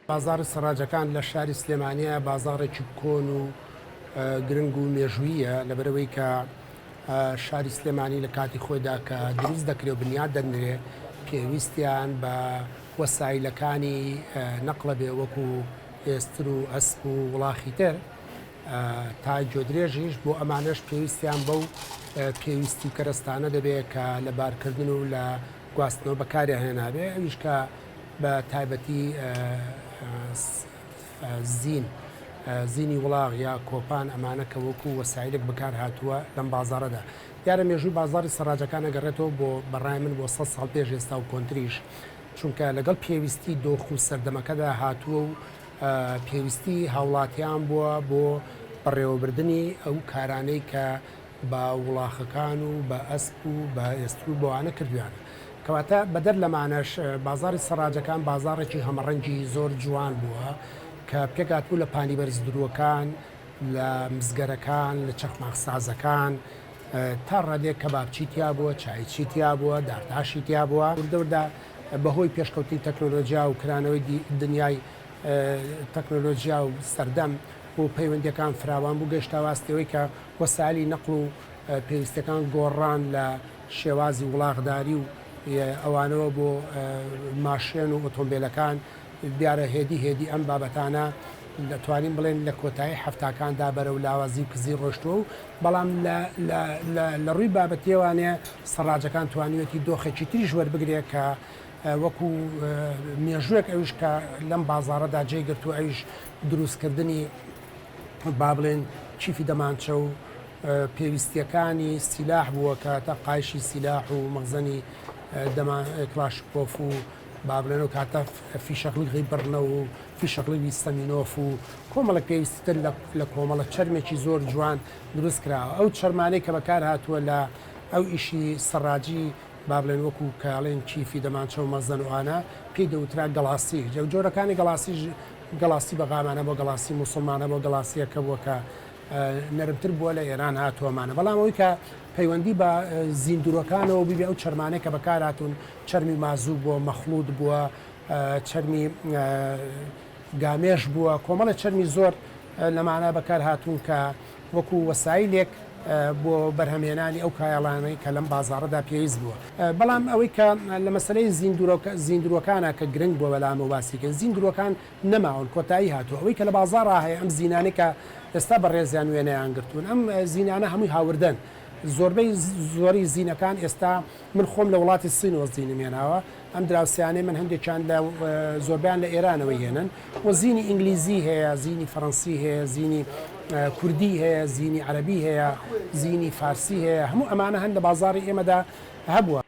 بازار سەراجەکان لە شاری سلێمانیە بازارێکی کۆن و گرنگ و مێژوویە لەبەرەوەی کە شاری سلێمانی لە کاتی خۆیدا کە دروست دەکرێت و بنیاد دەنرێ پێویستیان بە وەسایلەکانی نەقڵە بێ وەکو ئێستر و ئەسپ و وڵاخی تر تا جۆدرێژیش بۆ ئەمانەش پێویستیان بەو پێویستی و کەرەستانە دەبێت کە لە بارکردن و لە گواستنەوە بەکاری هێنابێ ئەویش کە بە تایبەتی زینی وڵاغ یا کۆپان ئەمانە کە وەکو وەسایلێک بەکار هاتووە لەم بازارەدا دیارە مێژووی بازاری سەراجەکان ئەگەڕێتەوە بۆ بەڕای من بۆ 100 ساڵ پێش ئێستا و کۆنتریش چونکە لەگەڵ پێویستی دۆخ و سەردەمەکەدا هاتووە و پێویستی هاوڵاتیان بووە بۆ بەڕێوەبردننی ئەو کارانەی کە بە وڵاخەکان و بە ئەسپ و بە ئێستر و بۆوانە کردویانە کەواتە بەدەر لەمانەش بازاری سەراجەکان بازارێکی هەمەڕەنگی زۆر جوان بووە کە پێکاتبوو لە پانی بەرز دروەکان لە مزگەرەکان لە چەخماقسازەکان تا ڕادێک کەبابچیتیا بووە چایچیتیا بووە دارتاشیتیا بووە وردەوردا بەهۆی پێشکەوتی تەکنۆلۆژیا و کرانەوەی دنیای تەکنۆلۆژیا و سەردەم و پەیوەندیەکان فراوان بوو گەشتاواستەوەی کە وەسایلی نەقڵ و پێویستەکان گۆڕان لە شێوازی وڵاغداری و ئەوانەوە بۆ ماشێن و ئۆتۆمبیلەکان دیارە هێدی ئەم بابەتانە دەتوانین بڵێن لە کۆتایی هەفتاکاندا بەرە و لاوازی و کزی ڕۆشتووە و بەڵام لە ڕووی بابەتێوانێ سەراجەکان توانیوەتی دۆخێکی تریش وەربگرێت کە وەکو مێژوویەک ئەوش کە لەم بازارەدا جێگرتو ئەوش دروستکردنی با بڵێن چیفی دەمانچە و پێویستیەکانی سیلاح بووە کە تا قایشی سیلاح و مەخزەنی کلاشکۆف و با بڵێن و کاتە فیشەقلیغی بڕنە و فیشەقلیوی سەمینۆف و کۆمەڵک پێویستیتر لە کۆمەڵە چەرمێکی زۆر جوان دروست کراوە ئەو چەرمانەی کە بەکار هاتووە لە ئەو ئیشی سەراجی با بڵێن وەکو کاڵێن چیفی دەمانچە و مەزەن وانە پێی دەوترا گەڵاسی جۆرەکانی گەڵاسی بەغامانە بۆ گەڵاسی موسڵمانە بۆ گەڵاسیەکە بووە کە نەرمتر بووە لە ئێران هاتووەمانە بەڵام ئەوی کە پەیوەندی بە زیندوورەکانەوە ببێ ئەو چەرمانەی کە بەکار هاتوون چەرمی مازوو بووە مەخلوود بووە چەرمی گامێش بووە کۆمەڵە چەرمی زۆر لەمانە بەکار هاتوون کە وەکو وەسایلێک بۆ بەرهەمهێنانی ئەو کایەڵانەی کە لەم بازارەدا پێویست بووە بەڵام ئەوەی کە لە مەسلەی زیندوورەکانە کە گرنگ بووە بەلامە واسیکە زیندوورەکان نەماون کۆتایی هاتووە ئەوەی کە لە بازارڕ هەیە ئەم زیینانەی کە ئێستا بەڕێزیان وێنەیان گرتوون ئەم زیینانە هەمووی هاوردن زۆربەی زۆری زیینەکان ئێستا من خۆم لە وڵاتی سینەوە زیینم هێناوە ئەم دراوسیانەی من هەندێکیان لە زۆربیان لە ئێرانەوە هێنن و زیینی ئینگلیزی هەیە زیینی فەڕەنسی هەیە زیینی کوردی هەیە زیینی عەرەبی هەیە زیینی فارسی هەیە هەموو ئەمانە هەن لە بازاڕی ئێمەدا هەبووە